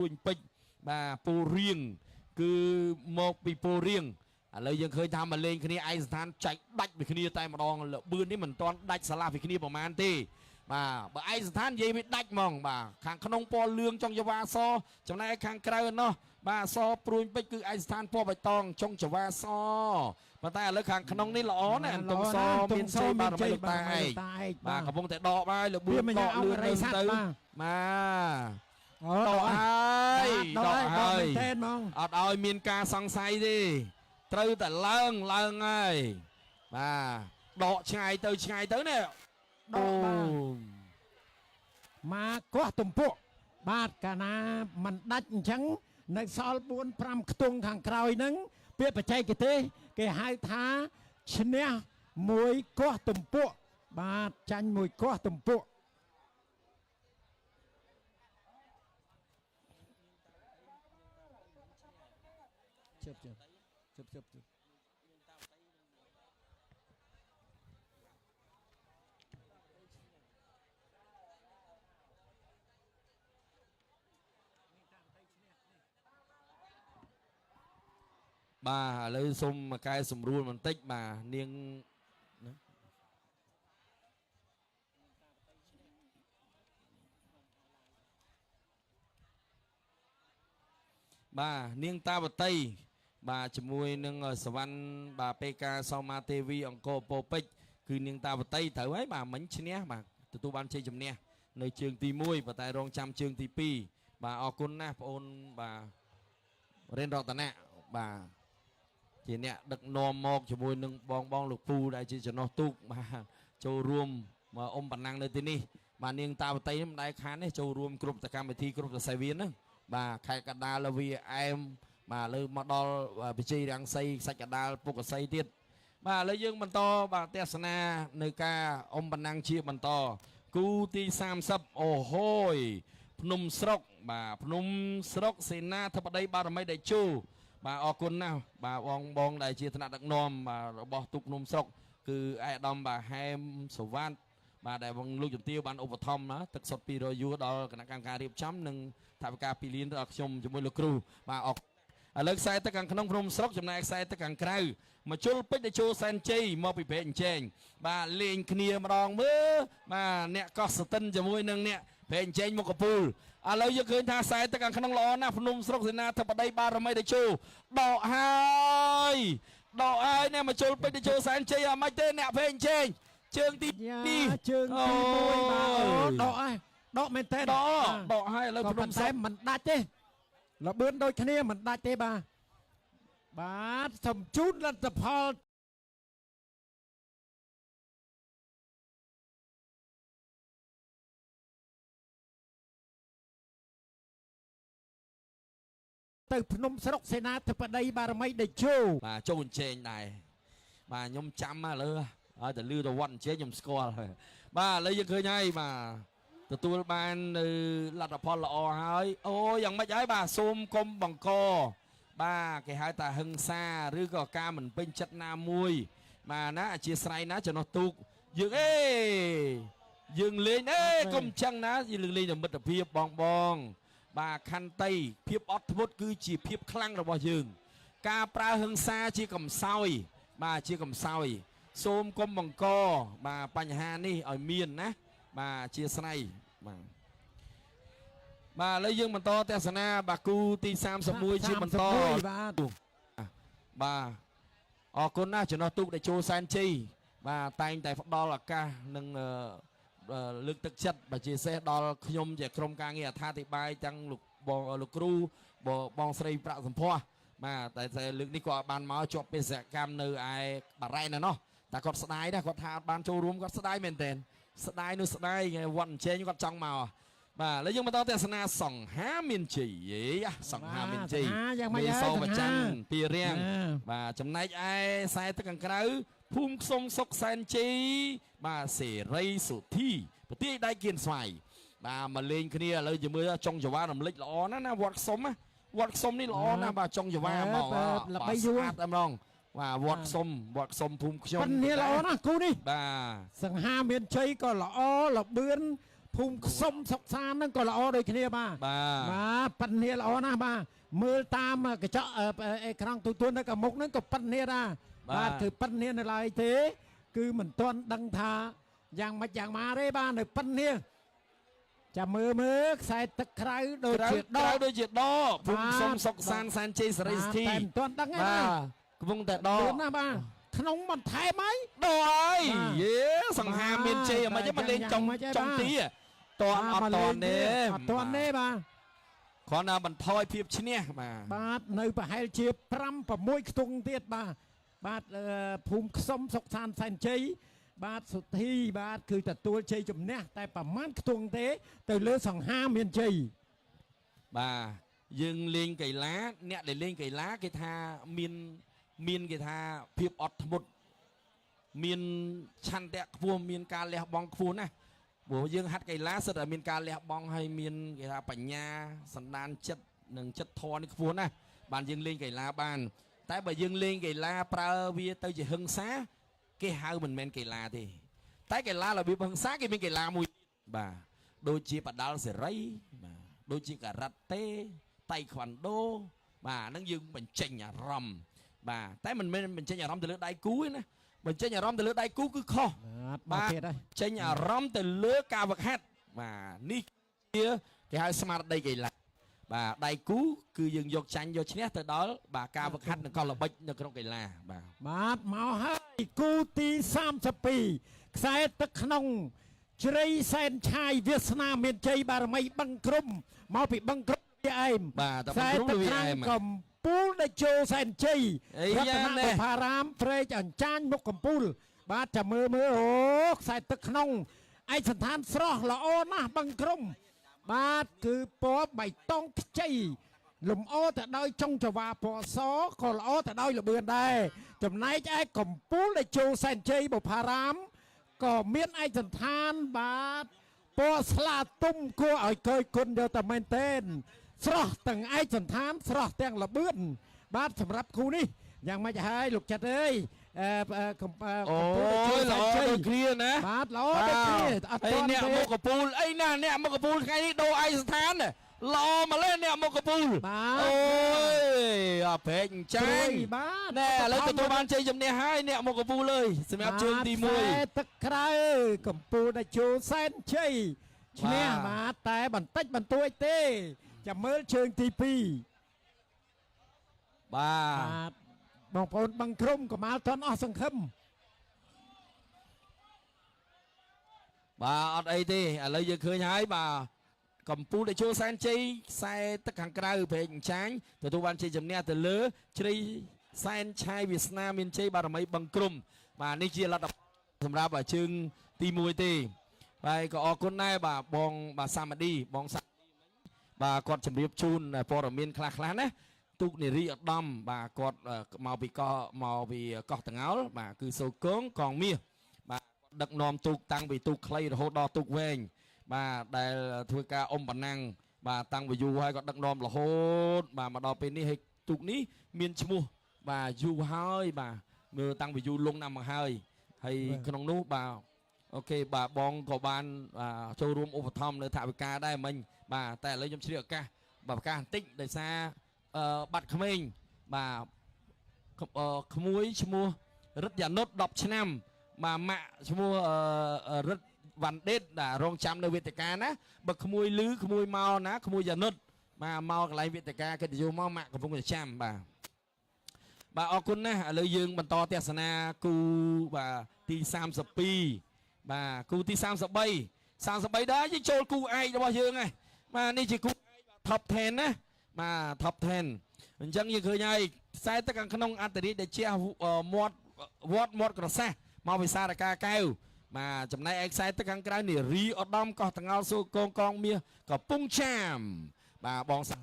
ពុញពេជ្របាទពូរៀងគឺមកពីពូរៀងឥឡូវយើងឃើញថាមកលេងគ្នាឯកស្ថានចែកដាច់ពីគ្នាតែម្ដងលបឿននេះមិនទាន់ដាច់ឆ្លាស់ពីគ្នាប្រហែលទេបាទបើឯកស្ថាននិយាយវាដាច់ហ្មងបាទខាងក្នុងពណ៌លឿងចុងចង្វាសចំណែកខាងក្រៅណោះបាទសព្រួយពេជ្រគឺឯកស្ថានពណ៌បៃតងចុងចង្វាសប៉ុន្តែឥឡូវខាងក្នុងនេះល្អណាស់អន្ទង់សមានជ័យបារមីលោកតាឯកបាទកំពុងតែដកបាយលបឿនដកលឿនទៅបាទដកហើយអត់ឲ្យមានការសង្ស័យទេត្រូវតែឡើងហើយបាទដកឆ្ងាយទៅនេះដកមកកោះទំពក់បាទកាលណាมันដាច់អញ្ចឹងនៅសល់4 5ខ្ទង់ខាងក្រោយហ្នឹងពាក្យបច្ចេកទេសគេហៅថាឈ្នះមួយកោះទំពក់បាទចាញ់មួយកោះទំពក់ជប់បាទឥឡូវសូមមកកែសម្រួលបន្តិចបាទនាងបាទនាងតាវតីបាទជាមួយនឹងសវណ្ណបាទ PK សោមាទេវីអង្គរពោពេជ្រគឺនាងតាវតីត្រូវហើយបាទមិញឈ្នះបាទទទួលបានជ័យជំនះនៅជើងទី1ប៉ុន្តែរងចាំជើងទី2បាទអរគុណណាស់បងអូនបាទរិនរតនៈបាទជាអ្នកដឹកនាំមកជាមួយនឹងបងលោកពូដែលជាចំណោះទូកបាទចូលរួមមកអ៊ំប៉ណ្ណាំងនៅទីនេះបាទនាងតាវតីមិនដែលខានទេចូលរួមគ្រប់សកម្មវិធីគ្រប់សរសៃវៀនហ្នឹងបាទខេត្តកណ្ដាលវាអែមបាទលើមកដល់វិជ័យរាំងសីសាច់កណ្ដាលពុកកសីទៀតបាទឥឡូវយើងបន្តបាទទស្សនានៅការអ៊ំប៉ណ្ណាំងជាបន្តគូទី30អូហូយភ្នំស្រុកបាទភ្នំស្រុកសេនាធិបតីបារមីតេជោបាទអរគុណណាស់បាទបងដែលជាថ្នាក់ដឹកនាំបាទរបស់ទូកភ្នំស្រុកគឺឯកឧត្តមបាទហែមសវណ្ណបាទដែលបងលោកជំទាវបានឧបត្ថម្ភណាទឹកសុទ្ធ200យួរដល់គណៈកម្មការរៀបចំនិងថវិកា2លានដល់ខ្ញុំជាមួយលោកគ្រូបាទអរឥឡូវខ្សែទឹកខាងក្នុងភ្នំស្រុកចំណែកខ្សែទឹកខាងក្រៅមកជុលពេជ្រតេជោសែនជ័យមកពីព្រែកអញ្ជែងបាទលេងគ្នាម្ដងមើលបាទអ្នកកោះសតិនជាមួយនឹងអ្នកព្រែកអញ្ជែងមកកពូលឥឡូវយើងឃើញថាខ្សែទឹកខាងក្នុងល្អណាស់ភ្នំស្រុកសេនាធិបតីបារមីតេជោដកហើយអ្នកមកជុលពេជ្រតេជោសែនជ័យអត់មិនទេអ្នកព្រែកអញ្ជែងជើងទី2ជើងទី1បាទដកហើយដកមែនទេដកហើយឥឡូវភ្នំស្រុកមិនដាច់ទេលបឿនដូចគ្នាមិនដាច់ទេបាទសំជូនលទ្ធផលទៅភ្នំស្រុកសេនាធិបតីបារមីតេជោបាទចូលអញ្ជែងដែរបាទខ្ញុំចាំឥឡូវឲ្យតែលឺទៅវត្តអញ្ជែងខ្ញុំស្គាល់ហើយបាទឥឡូវយើងឃើញហើយបាទទទួលបាននៅលទ្ធផលល្អហើយអូយ៉ាងម៉េចហើយបាទសូមកុំបង្កបាទគេហៅថាហិង្សាឬក៏ការមិនពេញចិត្តណាមួយបាទណាអធិស្ឋានណាចំណោះទូកយើងលេងកុំចឹងណាយើងលេងតែមិត្តភាពបងបាទខន្តីភាពអត់ធ្មត់គឺជាភាពខ្លាំងរបស់យើងការប្រើហិង្សាជាកំសោយបាទជាកំសោយសូមកុំបង្កបាទបញ្ហានេះឲ្យមានណាបាទអធិស្ឋានបាទឥឡូវយើងបន្តទស្សនាបាទគូទី31ជាបន្តបាទអរគុណណាស់ចំណោះទូកដែលចូលសែនជ័យបាទតែងតែផ្ដល់ឱកាសនិងលើកទឹកចិត្តបាទជាពិសេសដល់ខ្ញុំជាក្រុមការងារអត្ថាធិប្បាយទាំងលោកគ្រូបងស្រីប្រាក់សម្ផស្សបាទតែលើកនេះគាត់បានមកជាប់បេសកកម្មនៅឯបារ៉ែនណោះតែគាត់ស្ដាយណាគាត់ថាបានចូលរួមគាត់ស្ដាយមែនទែនស្ដាយវត្តអញ្ជែងគាត់ចង់មកបាទឥឡូវយើងបន្តទស្សនាសង្ហាមានជ័យសង្ហាមានជ័យមានសវច័ន្ទពីរៀងបាទចំណែកឯខ្សែទឹកខាងក្រៅភូមិខ្សុំសុកសែនជ័យបាទសេរីសុធីប្រទីដៃគៀនស្វាយបាទមកលេងគ្នាឥឡូវយើងមើលចុងចង្វារំលេចល្អណាវត្តខ្សុំនេះល្អណាស់បាទចុងចង្វារមកល្បីយូរតែម្ដងបាទវត្តខ្សុំភូមិខ្ញុំប៉ុន្តែល្អណាស់គូនេះបាទសង្ហាមានជ័យក៏ល្អល្បឿន ភូមិខ្សុំសុកសានហ្នឹងក៏ល្អដូចគ្នាបាទ បាទ បាទប៉ិននេះល្អណាស់បាទមើលតាមកញ្ចក់អេក្រង់ទូទួលនៅកមុខហ្នឹងក៏ប៉ិននេះដែរបាទគឺប៉ិននេះនៅឡើយទេគឺមិនទាន់ដឹងថាយ៉ាងម៉េចយ៉ាងម៉ាទេបាទនៅប៉ិននេះចាំមើលខ្សែទឹកក្រៅដូចជាដក ដូចជាដកភូមិសុំសុកសានសានជ័យសេរីស្ធី តែមិនទាន់ដឹងទេ បាទកំពុងតែដ លឿ ក នណាស់បាទក្នុងបន្ថែមហើយ ដកហើយ បាទ យេសង្ហាមានជ័យមិនមិនលេងចុង យ៉ាងម៉េច ចុងទីតន់អត់តន់ទេ អត់ទាន់ទេបាទ គ្រាន់តែបន្ថយភាពឈ្នះបាទ បាទនៅប្រហែលជា5 6ខ្ទង់ទៀតបាទភូមិខ្សុំសុកសានសែនជ័យបាទសុធីបាទគឺទទួលជ័យជំនះតែប្រមាណខ្ទង់ទេទៅលើសង្ហាមានជ័យ បាទយើងលេងកីឡាអ្នកដែលលេងកីឡាគេថាមានគេថាភាពអត់ធ្មត់មានឆន្ទៈខ្ពស់មានការលះបង់ខ្ពស់ណាស់ព្រោះយើងហាត់កីឡាសិតតែមានការលះបង់ហើយមានគេថាបញ្ញាសន្តានចិត្តនិងចិត្តធម៌នេះខ្ពស់ណាស់បានយើងលេងកីឡាបានតែបើយើងលេងកីឡាប្រើវាទៅជាហិង្សាគេហៅមិនមែនកីឡាទេតែកីឡារបៀបហិង្សាគេមានកីឡាមួយបាទដូចជាបដាល់សេរីបាទដូចជាការ៉ាត់តេតៃខ្វាន់ដូបាទហ្នឹងយើងបញ្ចេញអារម្មណ៍បាទតែមិនមែនបញ្ចេញអារម្មណ៍ទៅលើដៃគូទេណាបញ្ចេញអារម្មណ៍ទៅលើដៃគូគឺខុស បាទទៀតហើយ ចេញអារម្មណ៍ទៅលើការវឹកហាត់បាទនេះជាគេហៅស្មារតីកីឡាបាទដៃគូគឺយើងយកចាញ់យកឈ្នះទៅដល់បាទការវឹកហាត់និងកលល្បិចនៅក្នុងកីឡាបាទ បាទមកហើយគូទី32ខ្សែទឹកក្នុងជ្រៃសែនឆាយវាសនាមានជ័យបារមីបឹងក្រុមមកពីបឹងក្រុមវាឯម បាទតែ ខ្សែ ក្រុម ទឹក វា ខាង ឯម កំពូលដែលចូលសែនជ័យ អី រ យ៉ា តន ណែ បុប្ផារាមព្រែកអញ្ចាញមុខកំពូលបាទចាំមើលអូខ្សែទឹកក្នុងឯកសណ្ឋានស្រស់ល្អណាស់បឹងក្រុមបាទគឺពណ៌បៃតងខ្ចីលំអទៅដោយចុងចង្វាពណ៌សក៏ល្អទៅដោយលបឿនដែរចំណែកឯកំពូលដែលចូលសែនជ័យបុប្ផារាមក៏មានឯកសណ្ឋានបាទពណ៌ស្លាទុំគួរឲ្យកយគុណយកតែមែនទែនស្រស់ទាំងឯកសណ្ឋានស្រស់ទាំងលបឿនបាទសម្រាប់គូនេះយ៉ាងម៉េចហើយលោកចិត្តអើយកំពូល អូ ដែលចូល យ សែ ល្អ នជ័យ ដូចគ្នាណា បាទល្អដូចគ្នាអត់ ហើយ ទាន់ អ្នក ទេ មកកពូលអីណាអ្នកមកកពូលថ្ងៃនេះដូរឯកស្ថានល្អមកលេអ្នកមកកពូល បាទ អូយអាប្រែកអញ្ចឹង បាទ ណែឥឡូវទទួលបានជ័យជំនះហើយអ្នកមកកពូលអើយសម្រាប់ជើងទី ខ្សែ 1 ទឹកក្រៅកំពូលដែលចូលសែនជ័យឈ្នះ បាទ បាទតែបន្តិចបន្តួចទេចាំមើលជើងទី2 បាទ បាទបងប្អូនបឹងក្រុមកុមាលតន់អស់សង្ឃឹម បាទអត់អីទេឥឡូវយើងឃើញហើយបាទកំពូលដែលចូលសែនជ័យខ្សែទឹកខាងក្រៅព្រែកអញ្ចាញទទួលបានជ័យជំនះទៅលើជ្រៃសែនឆាយវាសនាមានជ័យបារមីបឹងក្រុមបាទនេះជាលទ្ធផលសម្រាប់ជើងទី1ទេបាទក៏អរគុណដែរបាទបងបាទសាមឌីបងសាបាទគាត់ជម្រាបជូនព័ត៌មានខ្លះៗណាទូកនារីឧត្តមបាទគាត់មកពីកោះតងោលបាទគឺសូកងកងមាសបាទដឹកនាំទូកតាំងពីទូកខ្លីរហូតដល់ទូកវែងបាទដែលធ្វើការអ៊ំប៉ណាំងបាទតាំងពីយូរហើយក៏ដឹកនាំរហូតបាទមកដល់ពេលនេះហើយទូកនេះមានឈ្មោះបាទយូរហើយបាទមើលតាំងពីយូរលងណាស់មកហើយហើយក្នុងនោះបាទអូខេបាទបងក៏បានចូលរួមឧបត្ថម្ភនៅថវិកាដែរមិញបាទតែឥឡូវខ្ញុំជ្រាបឱកាសបាទឱកាសបន្តិចដោយសារបាត់ក្មេងបាទក្មួយឈ្មោះរិទ្ធយ៉ានុត10ឆ្នាំបាទម៉ាក់ឈ្មោះរិទ្ធវ៉ាន់ដេតដែលរងចាំនៅវេទិកាណាបើក្មួយលឺក្មួយមកណាក្មួយយ៉ានុតបាទមកកន្លែងវេទិកាកិត្តិយសមកម៉ាក់កំពុងតែចាំបាទអរគុណណាស់ឥឡូវយើងបន្តទស្សនាគូបាទទី32បាទគូទី33ដែរយើងចូលគូឯករបស់យើងហើយបាទនេះជាគូ top 10ណាបាទ top 10អញ្ចឹងយើងឃើញហើយខ្សែទឹកខាងក្នុងអន្តរីដែលជះមាត់ក្រសាសមកវិសារការកែវបាទចំណែកឯខ្សែទឹកខាងក្រៅនេះរីឧត្តមកោះតងោលសូកងមាសកំពង់ចាមបាទបងសា